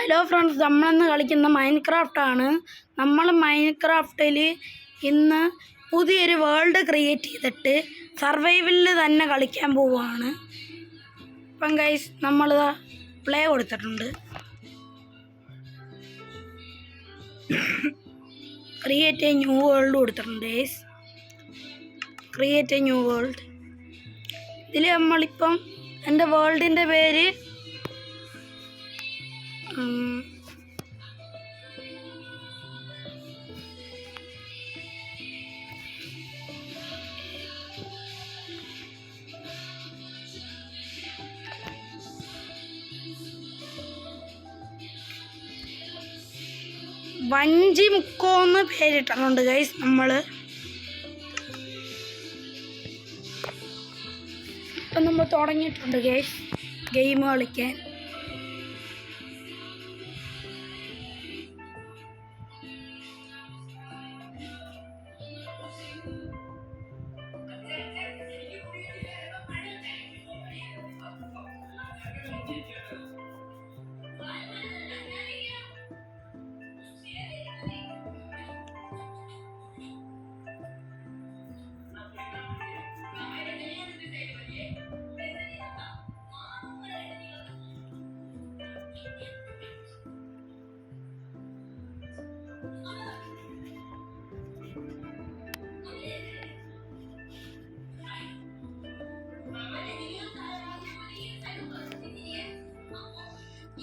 Hello friends, നമ്മളിന്ന് കളിക്കുന്ന മൈൻക്രാഫ്റ്റാണ്. നമ്മൾ മൈൻക്രാഫ്റ്റിൽ ഇന്ന് പുതിയൊരു വേൾഡ് ക്രിയേറ്റ് ചെയ്തിട്ട് സർവൈവലിൽ തന്നെ കളിക്കാൻ പോവുകയാണ്. അപ്പം ഗൈസ്, നമ്മൾ പ്ലേ കൊടുത്തിട്ടുണ്ട്. ക്രിയേറ്റ് എ ന്യൂ വേൾഡ് കൊടുത്തിട്ടുണ്ട് guys. Create A new world. ഇതിൽ നമ്മളിപ്പം എൻ്റെ വേൾഡിൻ്റെ പേര് വഞ്ചി മുക്കോന്ന് പേരിട്ടിട്ടുണ്ട് ഗൈസ്. നമ്മൾ തുടങ്ങിയിട്ടുണ്ട് ഗൈസ് ഗെയിം കളിക്കാൻ.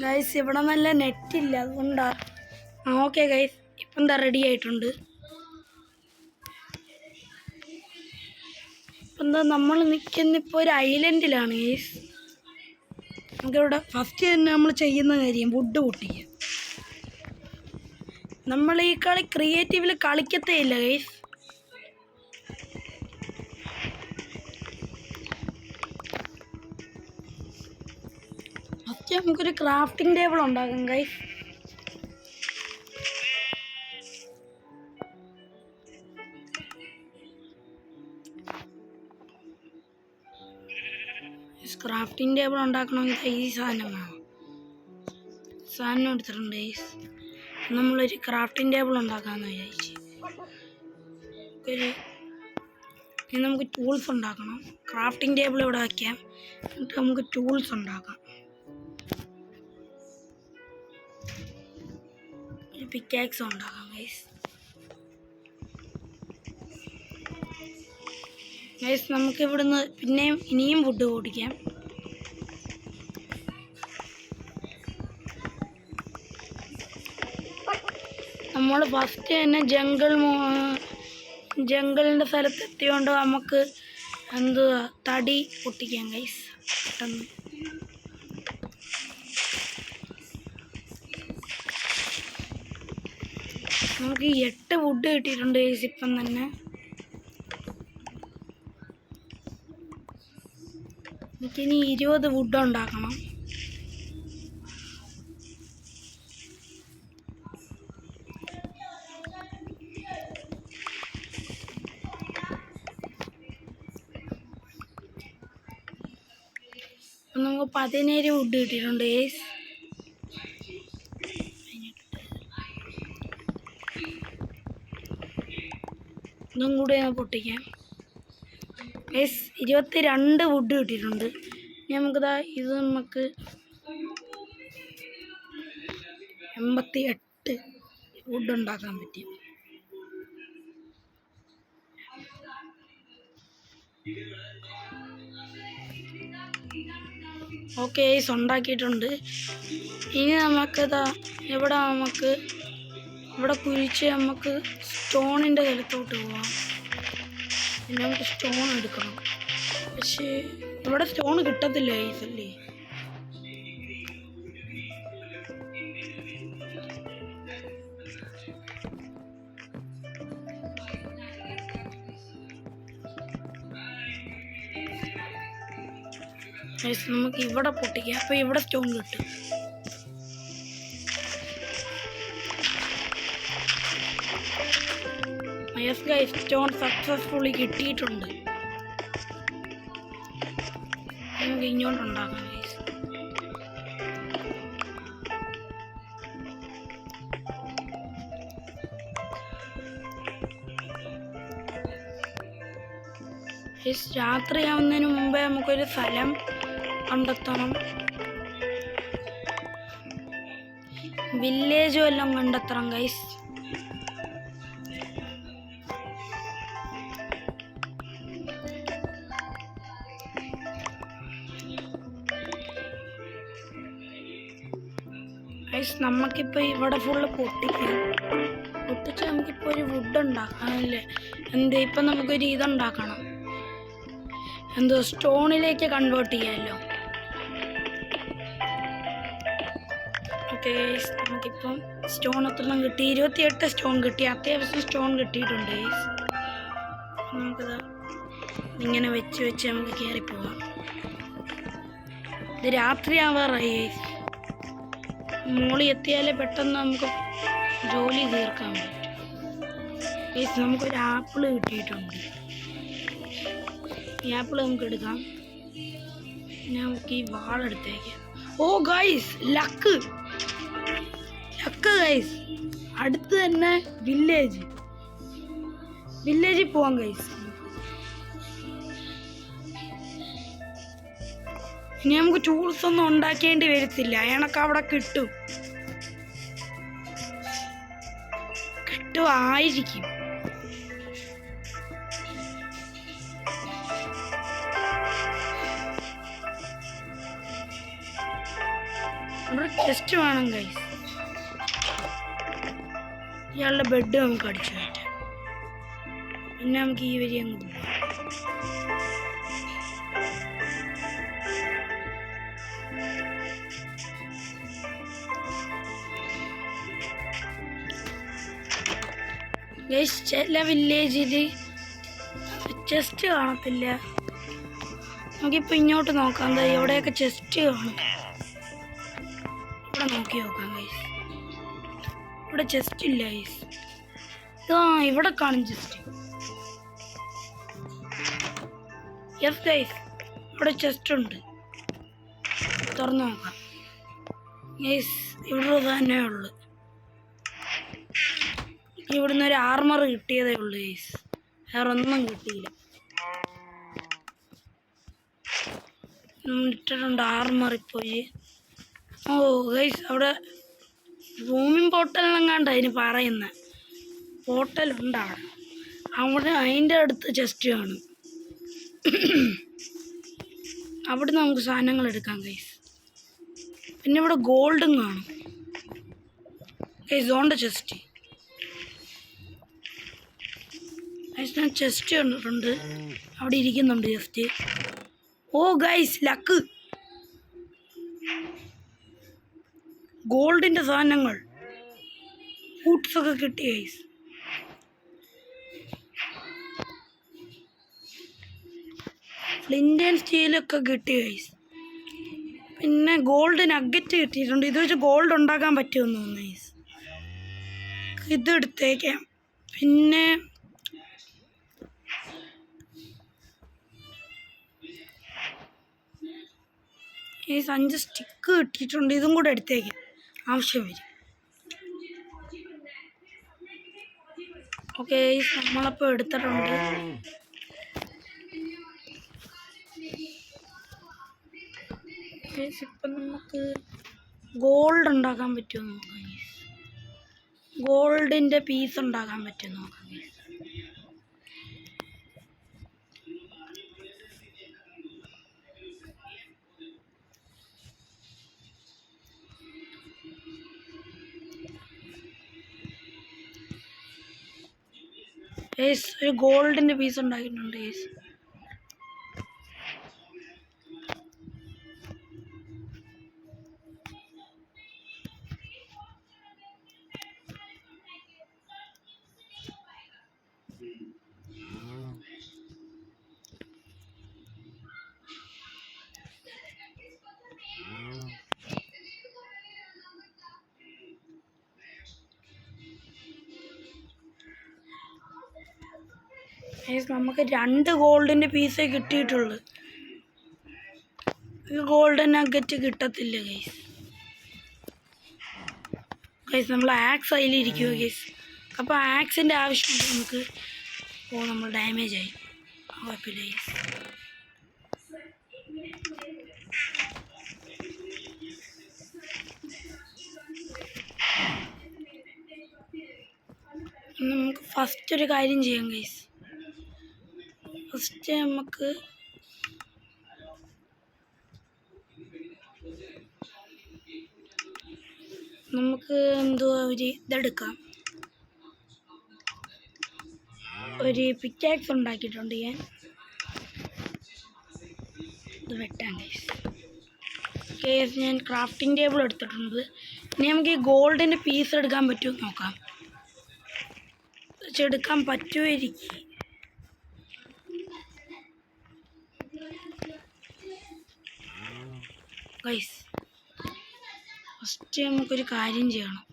ഗൈസ്, ഇവിടെ നല്ല നെറ്റില്ല, അതുകൊണ്ടാണ്. ഓക്കെ ഗൈസ്, ഇപ്പം എന്താ റെഡി ആയിട്ടുണ്ട്. ഇപ്പം എന്താ നമ്മൾ നിൽക്കുന്നിപ്പോൾ ഒരു ഐലൻഡിലാണ് ഗൈസ്. നമുക്കിവിടെ ഫസ്റ്റ് തന്നെ നമ്മൾ ചെയ്യുന്ന കാര്യം വുഡ് പൊട്ടിക്കുക. നമ്മൾ ഈ കളി ക്രിയേറ്റീവിൽ കളിക്കത്തേ ഇല്ല ഗൈസ്. നമുക്കൊരു ക്രാഫ്റ്റിംഗ് ടേബിൾ ഉണ്ടാകും ഗൈസ്. ക്രാഫ്റ്റിംഗ് ടേബിൾ ഉണ്ടാക്കണമെങ്കിൽ ഈ സാധനം എടുത്തിട്ടുണ്ട് ഗൈസ്. നമ്മളൊരു ക്രാഫ്റ്റിംഗ് ടേബിൾ ഉണ്ടാക്കാമെന്ന് വിചാരിച്ചു. ഇനി നമുക്ക് ടൂൾസ് ഉണ്ടാക്കണം. ക്രാഫ്റ്റിംഗ് ടേബിൾ ഇവിടെ വയ്ക്കാം, എന്നിട്ട് നമുക്ക് ടൂൾസ് ഉണ്ടാക്കാം. പിക്കാക്സ് ഉണ്ടാക്കാം ഗൈസ്. നമുക്ക് ഇവിടുന്ന് പിന്നെയും ഇനിയും വുഡ് ഓടിക്കാം. നമ്മൾ ഫസ്റ്റ് തന്നെ ജംഗിളിൻ്റെ സ്ഥലത്ത് എത്തിയോണ്ട് നമുക്ക് തടി പൊട്ടിക്കാം ഗൈസ് പെട്ടെന്ന്. നമുക്ക് 8 വുഡ് കിട്ടിയിട്ടുണ്ട് ഗൈസ് ഇപ്പം തന്നെ. എനിക്കിനി 20 വുഡ് ഉണ്ടാക്കണം. നമുക്ക് 17 വുഡ് കിട്ടിയിട്ടുണ്ട് ഗൈസ്. ഇതും കൂടെ പൊട്ടിക്കാം ഗൈസ്. 22 വുഡ് കിട്ടിയിട്ടുണ്ട്. നമുക്കിതാ നമുക്ക് 88 വുഡ് ഉണ്ടാക്കാൻ പറ്റും. ഓക്കെ ഗൈസ്, ഉണ്ടാക്കിയിട്ടുണ്ട്. ഇനി നമുക്കിതാ ഇവിടെ കുഴിച്ച് നമുക്ക് സ്റ്റോണിൻ്റെ സ്ഥലത്തോട്ട് പോവാം. പിന്നെ നമുക്ക് സ്റ്റോൺ എടുക്കണം. പക്ഷേ ഇവിടെ സ്റ്റോൺ കിട്ടത്തില്ല ഗൈസ് അല്ലേ. നമുക്ക് ഇവിടെ പൊട്ടിക്കാം, അപ്പോൾ ഇവിടെ സ്റ്റോൺ കിട്ടും. സ്റ്റോൺ സക്സസ്ഫുള്ളി കിട്ടിയിട്ടുണ്ട്. നമുക്ക് ഇങ്ങോട്ടുണ്ടാക്കാം ഗൈസ്. രാത്രിയാവുന്നതിന് മുമ്പേ നമുക്കൊരു സ്ഥലം കണ്ടെത്തണം. വില്ലേജും എല്ലാം കണ്ടെത്തണം ഗൈസ്. നമുക്കിപ്പോൾ ഇവിടെ ഫുള്ള് പൊട്ടിച്ച് നമുക്കിപ്പോൾ ഒരു വുഡ് ഉണ്ടാക്കാനല്ലേ. ഇപ്പം നമുക്കൊരു ഇതുണ്ടാക്കണം, സ്റ്റോണിലേക്ക് കൺവേർട്ട് ചെയ്യാമല്ലോ. ഓക്കെ, നമുക്കിപ്പം സ്റ്റോൺ എത്രണ്ണം കിട്ടി? 28 സ്റ്റോൺ കിട്ടി. അത്യാവശ്യം സ്റ്റോൺ കിട്ടിയിട്ടുണ്ട്. നമുക്കിത് ഇങ്ങനെ വെച്ച് നമുക്ക് കയറിപ്പോവാം. ഇത് രാത്രിയാവാറായി. മോളി എത്തിയാലേ പെട്ടെന്ന് നമുക്ക് ജോലി തീർക്കാൻ പറ്റും. നമുക്കൊരു ആപ്പിള് കിട്ടിയിട്ടുണ്ട്. ഈ ആപ്പിള് നമുക്ക് എടുക്കാം. നമുക്ക് ഈ വാളെടുത്തേക്കാം. ഓ ഗൈസ്, ലക്ക് ഗൈസ്. അടുത്ത് തന്നെ വില്ലേജിൽ പോവാം ഗൈസ്. ഇനി നമുക്ക് ടൂൾസ് ഒന്നും ഉണ്ടാക്കേണ്ടി വരത്തില്ല. അയാളൊക്കെ അവിടെ കിട്ടുമായിരിക്കും. നമ്മുടെ ചെസ്റ്റ് വേണം ഗൈസ്. ഇയാളുടെ ബെഡ് നമുക്ക് അടിച്ചു മാറ്റാം. പിന്നെ നമുക്ക് ഈ വഴി അങ്ങ് പോകാം. ചില വില്ലേജിൽ ചെസ്റ്റ് കാണത്തില്ല. നമുക്കിപ്പോൾ ഇങ്ങോട്ട് നോക്കാം. എന്താ എവിടെയൊക്കെ ചെസ്റ്റ് കാണും. ഇവിടെ നോക്കി നോക്കാം ഗൈസ്. ഇവിടെ ചെസ്റ്റ് ഇല്ല ഗൈസ്. ഇവിടെ കാണും ചെസ്റ്റ്. യെസ് ഗൈസ്, ഇവിടെ ചെസ്റ്റ് ഉണ്ട്. തുറന്നു നോക്കാം ഗൈസ്. ഇവിടെ തന്നെ ഉള്ളു. ഇവിടുന്ന് ഒരു ആർമർ കിട്ടിയതേ ഉള്ളൂ ഗൈസ്. വേറെ ഒന്നും കിട്ടിയില്ല. ഇട്ടിട്ടുണ്ട് ആർമറിപ്പോയി. ഓ ഗൈസ്, അവിടെ റൂമിങ് പോർട്ടലെങ്ങാണ്ട് അതിന് പറയുന്നത്. പോർട്ടലുണ്ട് അവിടെ. അതിൻ്റെ അടുത്ത് ചെസ്റ്റ് കാണും. അവിടെ നമുക്ക് സാധനങ്ങൾ എടുക്കാം ഗൈസ്. പിന്നെ ഇവിടെ ഗോൾഡും കാണും ഗൈസ്. ഓണ്ട ചെസ്റ്റ് ഞാൻ ചെസ്റ്റ് കണ്ടിട്ടുണ്ട്. അവിടെ ഇരിക്കുന്നുണ്ട് ചെസ്റ്റ്. ഓ ഗൈസ്, ലക്ക്. ഗോൾഡിൻ്റെ സാധനങ്ങൾ ബൂട്ട്സൊക്കെ കിട്ടി ഗൈസ്. ഫ്ലിൻ്റ് ആൻഡ് സ്റ്റീലൊക്കെ കിട്ടി ഗൈസ്. പിന്നെ ഗോൾഡ് നഗറ്റ് കിട്ടിയിട്ടുണ്ട്. ഇത് വെച്ച് ഗോൾഡ് ഉണ്ടാക്കാൻ പറ്റുമെന്ന് തോന്നുന്നു ഗൈസ്. ഇതെടുത്തേക്കാം. പിന്നെ 5 സ്റ്റിക്ക് കിട്ടിയിട്ടുണ്ട്. ഇതും കൂടെ എടുത്തേക്കാം, ആവശ്യം വരും. ഓക്കെ, നമ്മളപ്പോൾ എടുത്തിട്ടുണ്ട്. ഇപ്പം നമുക്ക് ഗോൾഡ് ഉണ്ടാക്കാൻ പറ്റുമോ നോക്കാം. ഗോൾഡിൻ്റെ പീസ് ഉണ്ടാക്കാൻ പറ്റുമോ നോക്കാം. ഒരു ഗോൾഡിൻ്റെ പീസ് ഉണ്ടാക്കിയിട്ടുണ്ട്. നമുക്ക് 2 ഗോൾഡിൻ്റെ പീസേ കിട്ടിയിട്ടുള്ളൂ. ഈ ഗോൾഡൻ നഗറ്റ് കിട്ടത്തില്ല ഗൈസ്. നമ്മൾ ആക്സ് അതിലിരിക്കുമോ ഗൈസ്. അപ്പോൾ ആക്സിൻ്റെ ആവശ്യമുണ്ട് നമുക്ക്. നമ്മൾ ഡാമേജ് ആയി. കുഴപ്പമില്ല ഗൈസ്. നമുക്ക് ഫസ്റ്റ് ഒരു കാര്യം ചെയ്യാം ഗൈസ്. ഫസ്റ്റ് നമുക്ക് എന്തുവാ ഒരു ഇതെടുക്കാം. ഒരു പിക്കാക്സ് ഉണ്ടാക്കിയിട്ടുണ്ട് ഞാൻ. ഇത് വെട്ടാം ഗൈസ്. ഞാൻ ക്രാഫ്റ്റിംഗ് ടേബിൾ എടുത്തിട്ടുണ്ട്. ഇനി നമുക്ക് ഈ ഗോൾഡിൻ്റെ പീസ് എടുക്കാൻ പറ്റുമോ നോക്കാം. എടുക്കാൻ പറ്റുമായിരിക്കും. ഗൈസ് ഫസ്റ്റ് നമുക്കൊരു കാര്യം ചെയ്യണം.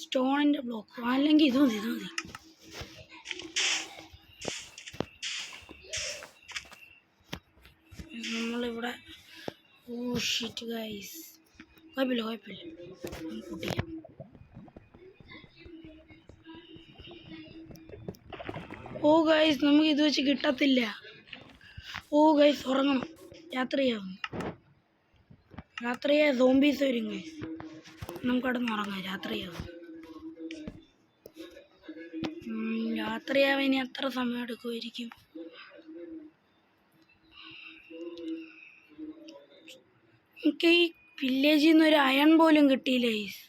സ്റ്റോണിൻ്റെ ബ്ലോക്ക് അല്ലെങ്കിൽ ഇത് മതി. നമ്മളിവിടെ ഷിറ്റ് ഗൈസ്. കുഴപ്പമില്ല പൊട്ടിക്കാം. ഗൈസ് നമുക്ക് ഇത് വെച്ച് കിട്ടത്തില്ല. ഗൈസ് ഉറങ്ങണം. രാത്രിയാ സോംബീസ് വരും ഗൈസ്. നമുക്ക് കിടന്ന് ഉറങ്ങാം. രാത്രിയാവാൻ ഇനി എത്ര സമയം എടുക്കുമായിരിക്കും? എനിക്ക് ഈ വില്ലേജിൽ നിന്ന് ഒരു അയൺ പോലും കിട്ടിയില്ല ഗൈസ്.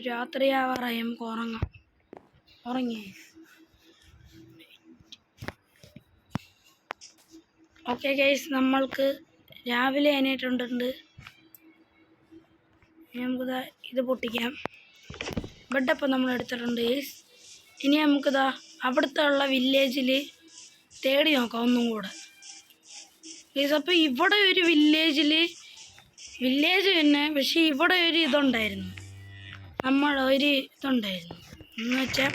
രാത്രിയാവാറായി. നമുക്ക് ഉറങ്ങി. ഓക്കെ ഗൈസ്, നമ്മൾക്ക് രാവിലെ എണീറ്റിട്ടുണ്ട്. നമുക്കിതാ ഇത് പൊട്ടിക്കാം. ബെഡപ്പം നമ്മൾ എടുത്തിട്ടുണ്ട് ഗൈസ്. ഇനി നമുക്കിതാ അവിടുത്തെ ഉള്ള വില്ലേജിൽ തേടി നോക്കാം ഒന്നും കൂടെ ഗൈസ്. അപ്പോൾ ഇവിടെ ഒരു വില്ലേജ് തന്നെ, പക്ഷേ ഇവിടെ ഒരു ഇതുണ്ടായിരുന്നു. എന്ന് വെച്ചാൽ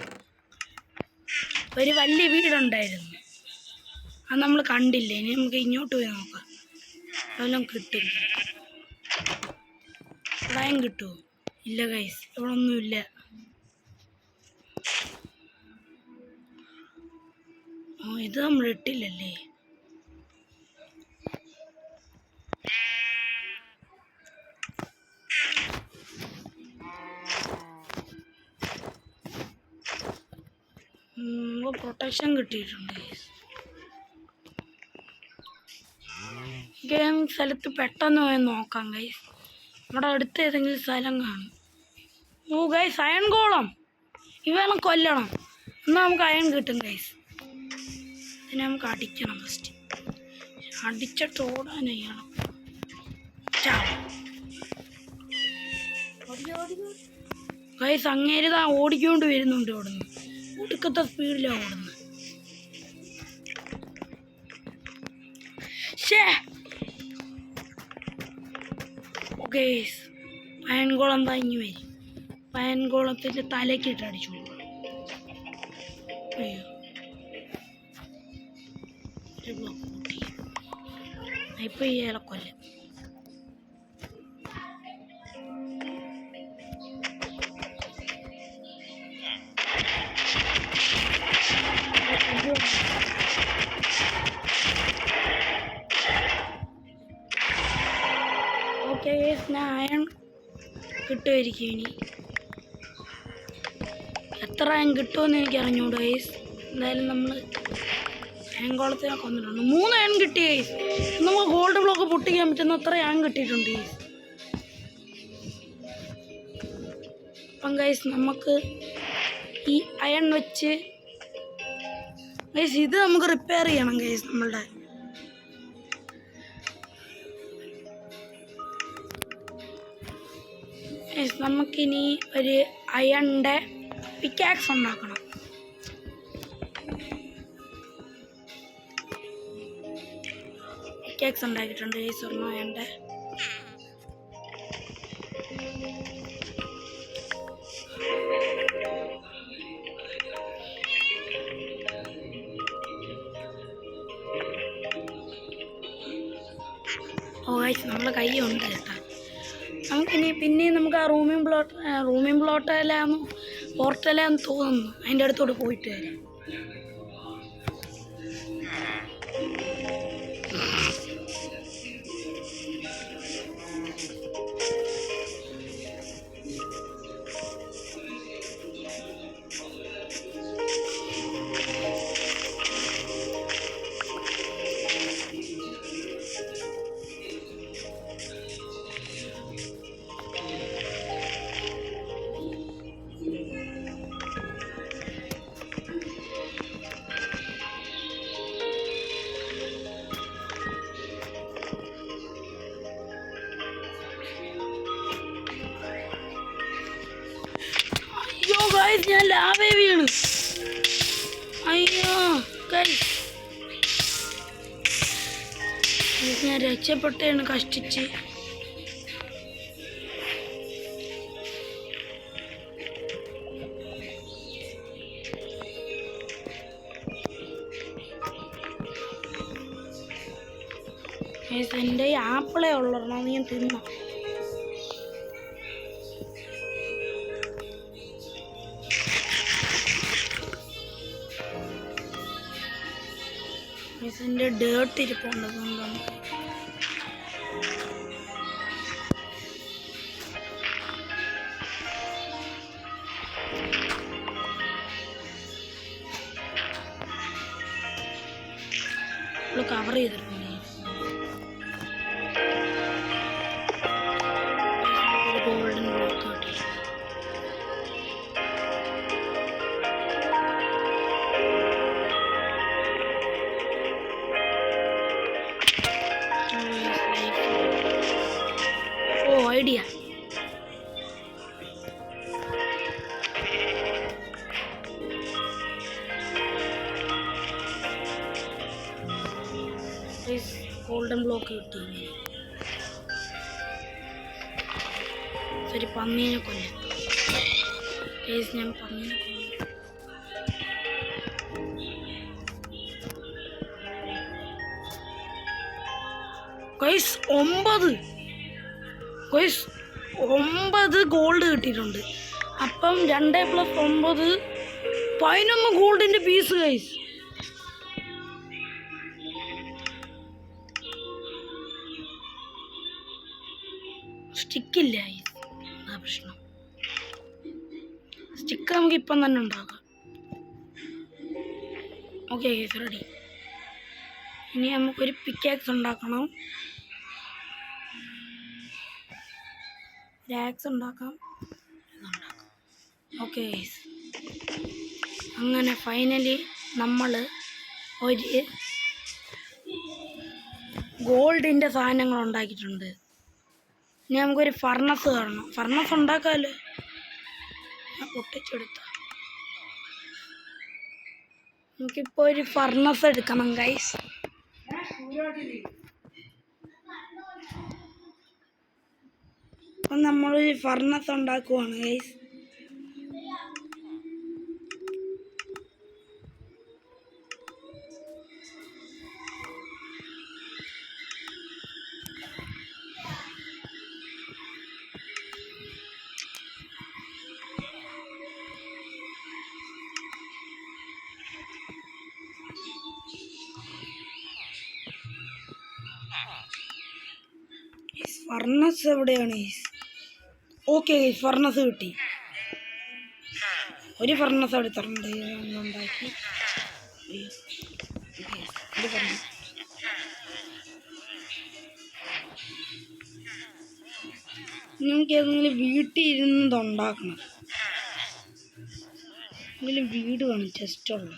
ഒരു വലിയ വീടുണ്ടായിരുന്നു. അത് നമ്മൾ കണ്ടില്ല. ഇനി നമുക്ക് ഇങ്ങോട്ട് പോയി നോക്കാം. അതെല്ലാം കിട്ടില്ല. ഇവിടെയും കിട്ടുമോ? ഇല്ല ഗൈസ്, ഇവിടെ ഒന്നുമില്ല. ഇത് നമ്മൾ ഇട്ടില്ലല്ലേ. പ്രൊട്ടക്ഷൻ കിട്ടിയിട്ടുണ്ട് ഗെയിം. സ്ഥലത്ത് പെട്ടെന്ന് പോയി നോക്കാം ഗൈസ്. ഇവിടെ അടുത്ത് ഏതെങ്കിലും സ്ഥലം കാണും. ഗൈസ് അയൺ ഗോളം. ഇവയെല്ലാം കൊല്ലണം. എന്നാൽ നമുക്ക് അയൺ കിട്ടും ഗൈസ്. ഇതിനെ നമുക്ക് അടിക്കണം. ഫസ്റ്റ് അടിച്ചിട്ട് ഓടാനയ്യണം. ഗൈസ് അങ്ങേരുതാ ഓടിക്കൊണ്ട് വരുന്നുണ്ട്. ഇവിടുന്ന് ഒടുക്കത്തെ സ്പീഡിലാണ് ഓടുന്നത്. ഗൈസ് പയൻകുളം തങ്ങി വരും. പയൻകുളത്തിൻ്റെ തലക്കിട്ട് അടിച്ചു കൊടുക്കണം. അയ്യോ ഇപ്പം ഈ ഇലക്കൊല്ലം. ഓക്കെ ഗൈസ്, ഞാൻ അയൺ കിട്ടുമായിരിക്കും. ഇനി എത്ര അയൺ കിട്ടുമെന്ന് എനിക്ക് അറിഞ്ഞൂട ഗൈസ്. എന്തായാലും നമ്മൾ അയൺകോളത്തിനെ കൊന്നിട്ടുണ്ട്. 3 അയൺ കിട്ടി ഗൈസ്. നമുക്ക് ഗോൾഡ് ബ്ലോക്ക് പൊട്ടിക്കാൻ പറ്റുന്ന അത്ര അയൺ കിട്ടിയിട്ടുണ്ട് ഗൈസ്. അപ്പം ഗൈസ് നമുക്ക് ഈ അയൺ വെച്ച് ഗൈസ് ഇത് നമുക്ക് റിപ്പയർ ചെയ്യണം ഗൈസ്. നമ്മളുടെ നമുക്കിനി ഒരു അയണിൻ്റെ പിക്കാക്സ് ഉണ്ടാക്കണം. പിക്കാക്സ് ഉണ്ടാക്കിയിട്ടുണ്ട് ഗൈസ്. അയണിൻ്റെ ഗൈസ് നമ്മളെ കൈ ഉണ്ട് കേട്ടോ. നമുക്കിനി പിന്നെയും നമുക്ക് ആ റൂമിംഗ് പ്ലോട്ട് എല്ലാം പോർട്ടലാന്ന് തോന്നുന്നു. അതിൻ്റെ അടുത്തോട്ട് പോയിട്ട് വരാം. അയ്യോ ഗൈസ്, ഞാൻ ലാവേ വീണ്. അയ്യോ ഗൈസ്, ഞാൻ രക്ഷപ്പെട്ടേണ് കഷ്ടിച്ച്. എൻ്റെ ഈ ആപ്പിളേ ഉള്ളൂ, നീ തിന്നോ. ഇതിൻ്റെ ഡേർട്ട് ഇരിപ്പുണ്ട്, അതുകൊണ്ടാണ്. കവർ ചെയ്തിട്ടുണ്ട്. ഗോൾഡൻ ബ്ലോക്ക് കിട്ടി. ഓ ഐഡിയ. ഗോൾഡൻ ബ്ലോക്ക് കിട്ടി. ശരി, പന്നീനെ കൊല്ലാം. ഞാൻ പന്നീനെ കൊല്ലാം. ഗൈസ് 9 ഗോൾഡ് കിട്ടിയിട്ടുണ്ട്. അപ്പം 2 + 9 11 ഗോൾഡിൻ്റെ പീസ് ഗൈസ്. സ്റ്റിക്കില്ല, ആ പ്രശ്നം. സ്റ്റിക്ക് നമുക്ക് ഇപ്പം തന്നെ ഉണ്ടാക്കാം. Okay guys, ready. ഇനി നമുക്കൊരു പിക്കാക്സ് ഉണ്ടാക്കണം. ആക്സ് ഉണ്ടാക്കാം. ഓക്കെ ഗൈസ്, അങ്ങനെ ഫൈനലി നമ്മൾ ഒരു ഗോൾഡിൻ്റെ സാധനങ്ങൾ ഉണ്ടാക്കിയിട്ടുണ്ട്. ഇനി നമുക്കൊരു ഫർണസ് കാണണം. ഫർണസ് ഉണ്ടാക്കാമല്ലോ. പൊട്ടിച്ചെടുത്ത നമുക്കിപ്പോൾ ഒരു ഫർണസ് എടുക്കണം ഗൈസ്. അപ്പം നമ്മളൊരു ഫർണസ് ഉണ്ടാക്കുവാണ് ഗൈസ്. ഫർണസ് എവിടെയാണ്? ഓക്കെ, ഫർണസ് കിട്ടി. ഒരു ഫർണസ് എടുത്തിട്ടുണ്ട്. ഉണ്ടാക്കി നമുക്ക് ഏതെങ്കിലും വീട്ടിൽ ഇരുന്നത് ഉണ്ടാക്കണം. എങ്കിലും വീട് വേണം ചെസ്റ്റുള്ള.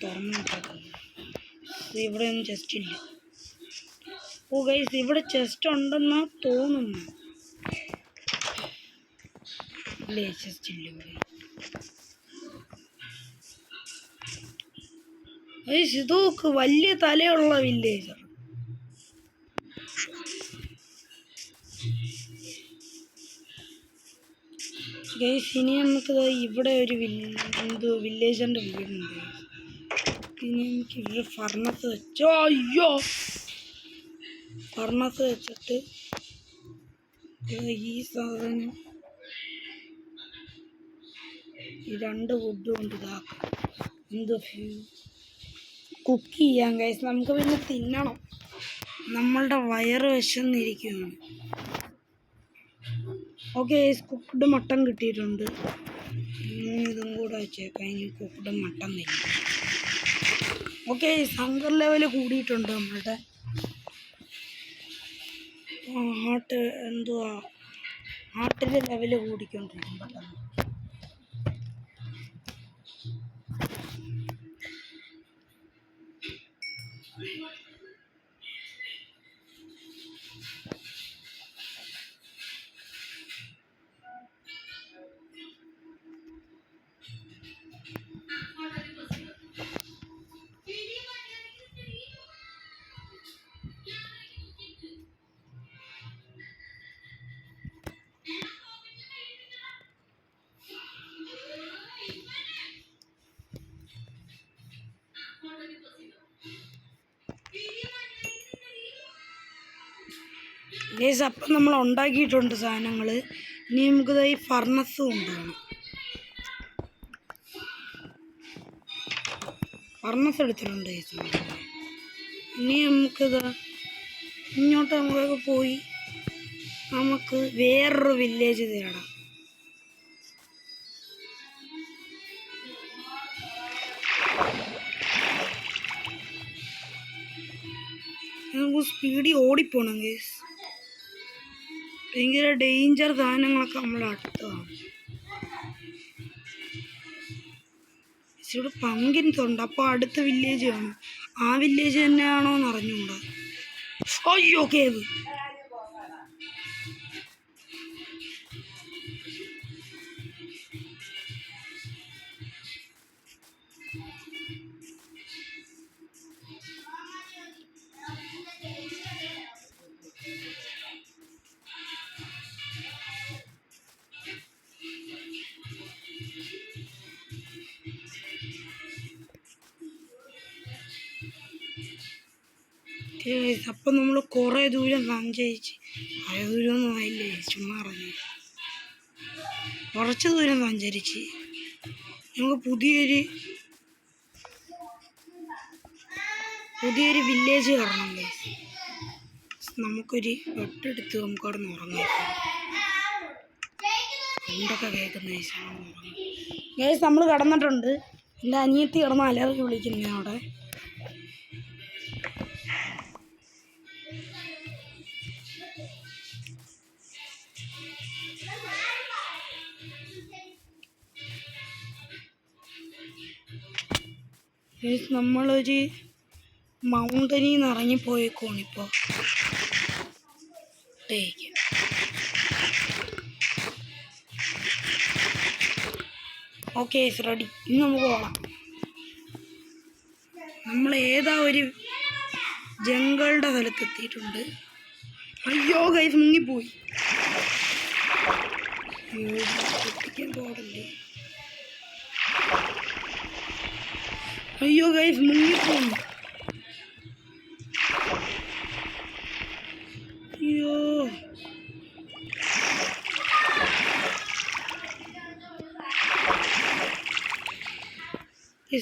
തുറന്നിട്ടാക്കാം. ഇവിടെ ഒന്നും ചെസ്റ്റ് ഇല്ല. ഓ ഗൈസ്, ഇവിടെ ചെസ്റ്റ് ഉണ്ടെന്നാ തോന്നുന്നു. ഇല്ലേ, ചെസ്റ്റ് ഇല്ല ഇവിടെ. ഗൈസ്, ഇതൊക്കെ വലിയ തലയുള്ള വില്ലേജർ. ഗൈസ്, ഇനി നമുക്ക് ഇവിടെ ഒരു വില്ലേജറിൻ്റെ വീടുണ്ട്. ഇനി എനിക്ക് ഇവിടെ ഫർണസ് വെച്ചോ. അയ്യോ, ഫർണസ് വെച്ചിട്ട് ഈ സാധനം ഈ 2 വുഡ് കൊണ്ട് ഇതാക്കാം. എന്തോ കുക്ക് ചെയ്യാം ഗൈസ്. നമുക്ക് പിന്നെ തിന്നണം. നമ്മളുടെ വയറ് വിശന്നിരിക്കുകയാണ്. ഓക്കെ ഗൈസ്, കുക്ക്ഡ് മട്ടൺ കിട്ടിയിട്ടുണ്ട്. ഇതും കൂടെ വെച്ചേക്കാം. ഇനി കുക്ക്ഡ് മട്ടൺ തിന്നും. ഓക്കെ, ഹങ്കർ ലെവൽ കൂടിയിട്ടുണ്ട് നമ്മളുടെ. ഹാർട്ടിൻ്റെ ലെവല് കൂടിക്കൊണ്ടിരിക്കും പെട്ടെന്ന്. ഗൈസ്, അപ്പം നമ്മൾ ഉണ്ടാക്കിയിട്ടുണ്ട് സാധനങ്ങൾ. ഇനി നമുക്കിത് ഈ ഫർണസ് കൊണ്ടുപോകണം. ഫർണസ് എടുത്തിട്ടുണ്ട് ഗൈസ്. ഇനി നമുക്കിത് ഇങ്ങോട്ട് നമുക്കൊക്കെ പോയി നമുക്ക് വേറൊരു വില്ലേജ് തേടാം. നമുക്ക് സ്പീഡിൽ ഓടിപ്പോണം ഗൈസ്. ഭയങ്കര ഡേഞ്ചർ സാധനങ്ങളൊക്കെ നമ്മൾ അടുത്തതാണ്. ഇവിടെ പങ്കിൻസ് ഉണ്ട്. അപ്പോൾ അടുത്ത വില്ലേജ് ആണ്. ആ വില്ലേജ് തന്നെയാണോ എന്ന് അറിഞ്ഞൂടാ. അയ്യോ, കേവ്. അപ്പം നമ്മൾ കുറേ ദൂരം സഞ്ചരിച്ച്, കുറേ ദൂരമൊന്നും ആയില്ലേ, ചുമ്മാ അറിഞ്ഞു. കുറച്ച് ദൂരം സഞ്ചരിച്ച് നമുക്ക് പുതിയൊരു വില്ലേജ് കാണണം ഗൈസ്. നമുക്കൊരു ബെഡെടുത്ത് നമുക്ക് അവിടെ നിന്ന് ഉറങ്ങാം. എന്തൊക്കെ കേൾക്കുന്ന ഗൈസ്, നമ്മൾ കിടന്നിട്ടുണ്ട്. എൻ്റെ അനിയത്തി കിടന്ന് അലറി വിളിക്കുന്നേ അവിടെ. നമ്മളൊരു മൗണ്ടനിൽ നിന്ന് ഇറങ്ങിപ്പോയേക്കോണിപ്പോൾ. Okay ready. ഇന്ന് നമുക്ക് പോകാം. നമ്മൾ ഏതാ ഒരു ജംഗിളുടെ സ്ഥലത്ത് എത്തിയിട്ടുണ്ട്. അയ്യോ ഗൈസ്, മുങ്ങിപ്പോയി. എത്തിക്കാൻ പാടില്ലേ. അയ്യോ ഗൈസ്, മുങ്ങിപ്പോയി. അയ്യോ,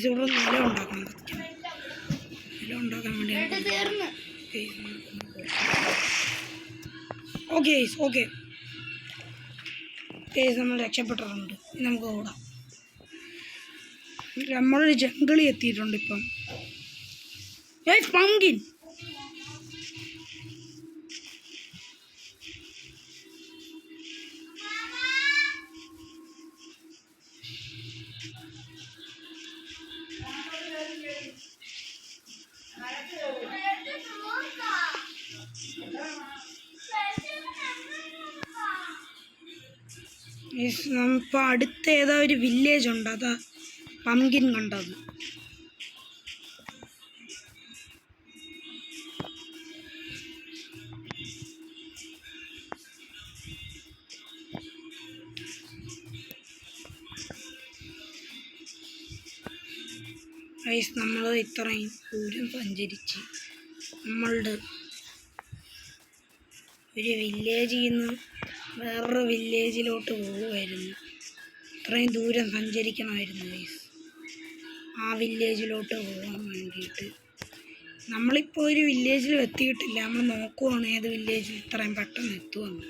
ഇവിടെ നില ഉണ്ടാക്കാൻ പറ്റും. നില ഉണ്ടാക്കാൻ വേണ്ടി ഓക്കെ നമ്മൾ രക്ഷപ്പെട്ടിട്ടുണ്ട്. നമുക്ക് ഓടാം. നമ്മളൊരു ജംഗിളിൽ എത്തിയിട്ടുണ്ട് ഇപ്പം. പങ്കിൻ. ഇപ്പം അടുത്ത ഏതാ ഒരു വില്ലേജ് ഉണ്ട്. അതാ പംകിൻ കണ്ടത്. നമ്മൾ ഇത്രയും ദൂരം സഞ്ചരിച്ച് നമ്മളുടെ ഒരു വില്ലേജിൽ നിന്ന് വേറൊരു വില്ലേജിലോട്ട് പോകുമായിരുന്നു. ഇത്രയും ദൂരം സഞ്ചരിക്കണമായിരുന്നു ഗൈസ് ആ വില്ലേജിലോട്ട് പോകാൻ വേണ്ടിയിട്ട്. നമ്മളിപ്പോൾ ഒരു വില്ലേജിൽ എത്തിയിട്ടില്ല. നമ്മൾ നോക്കുവാണ് ഏത് വില്ലേജിൽ ഇത്രയും പെട്ടെന്ന് എത്തുമെന്ന്.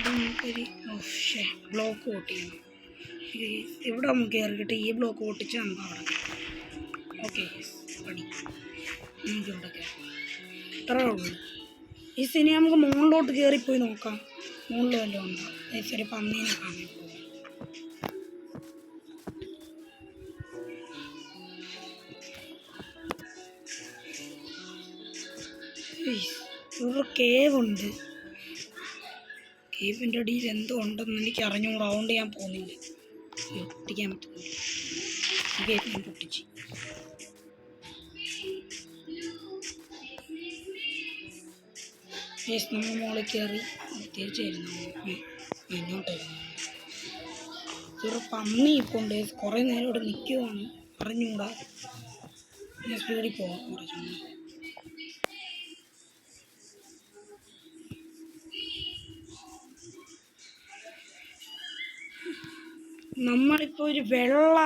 നമുക്കൊരു ബ്ലോക്ക് പൊട്ടിക്കണം. ഇവിടെ നമുക്ക് കയറിയിട്ട് ഈ ബ്ലോക്ക് പൊട്ടിച്ച് നമുക്ക് അവിടെ ഓക്കെ പണി നമുക്കിവിടെ കയറാം. ഇത്രേ ഉള്ളൂ. ഈ സിനി നമുക്ക് മുകളിലോട്ട് കയറിപ്പോയി നോക്കാം. മുകളിൽ വല്ലതും ഉണ്ടോ? ശരി, പന്നീനെ കാണാൻ പോകും. ഇവിടെ കേവുണ്ട്. കേവിൻ്റെ അടിയിൽ എന്തോ ഉണ്ടെന്ന് എനിക്ക് അറിഞ്ഞുകൂടാ. അതുകൊണ്ട് ഞാൻ പോകുന്നില്ല. പൊട്ടിക്കാൻ പറ്റുന്നില്ല. ഗേറ്റ് ഞാൻ പൊട്ടിച്ച്. നമ്മൾ മോളിൽ കയറി തിരിച്ചായിരുന്നു ഇങ്ങോട്ടായിരുന്നു. ഒരു പന്നി ഇപ്പോൾ ഉണ്ട്. കുറേ നേരം ഇവിടെ നിൽക്കുവാണ്. അറിഞ്ഞുകൂടാ. ഞാൻ സ്പീഡിൽ പോകാം. കുറച്ച് നമ്മളിപ്പോൾ ഒരു വെള്ള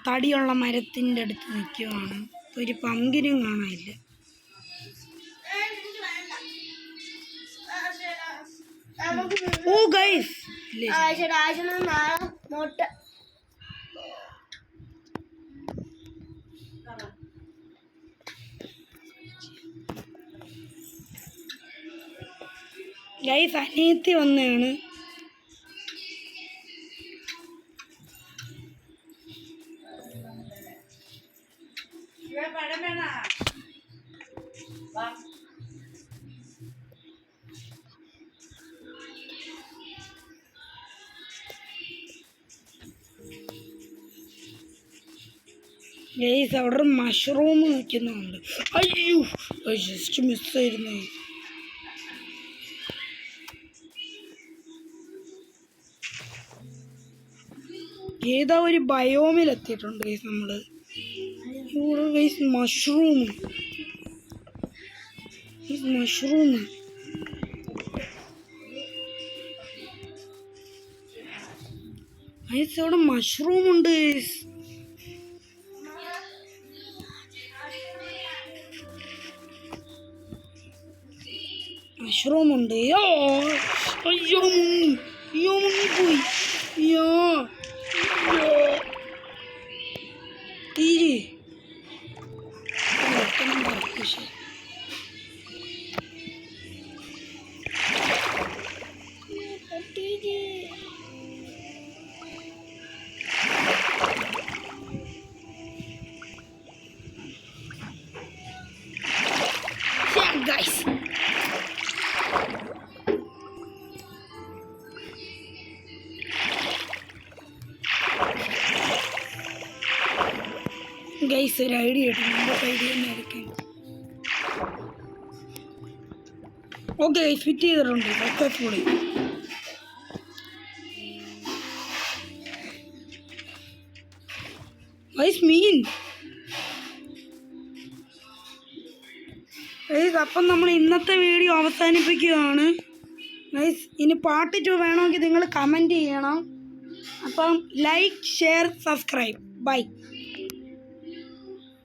തടിയുള്ള മരത്തിൻ്റെ അടുത്ത് നിൽക്കുവാണ്. ഒരു പങ്കിനും കാണാനില്ല. ഓ ഗൈസ് ഗൈസ് അനിയത്തി വന്നതാണ്. ഗൈസ് അവിടെ മഷ്റൂം നിൽക്കുന്നുണ്ട്. അയ്യോ ജസ്റ്റ് മിസ്സായിരുന്നേ. ഏതാ ഒരു ബയോമിൽ എത്തിയിട്ടുണ്ട് ഗൈസ് നമ്മള്. ഇവിടെ ഗൈസ് മഷ്റൂം ഗൈസ് അവിടെ മഷ്റൂം ഉണ്ട് ഗൈസ്. മഷ്റൂം ഉണ്ട്. അയ്യോ മുങ്ങിപ്പോയി. അയ്യോ തീരെ ഗൈസ് ഗൈസ് ഒരു ഐഡിയ കിട്ടും. നമ്മുടെ ഐഡിയ തന്നെ ആയിരിക്കും. ഓക്കെ ഫിറ്റ് ചെയ്തിട്ടുണ്ട് സക്സസ്ഫുള്ളി. ഗൈസ് മീൻ ഗൈസ്. അപ്പം നമ്മൾ ഇന്നത്തെ വീഡിയോ അവസാനിപ്പിക്കുകയാണ് ഗൈസ്. ഇനി പാർട്ട് 2 വേണമെങ്കിൽ നിങ്ങൾ കമൻറ്റ് ചെയ്യണം. അപ്പം ലൈക്ക് ഷെയർ സബ്സ്ക്രൈബ് ബൈ.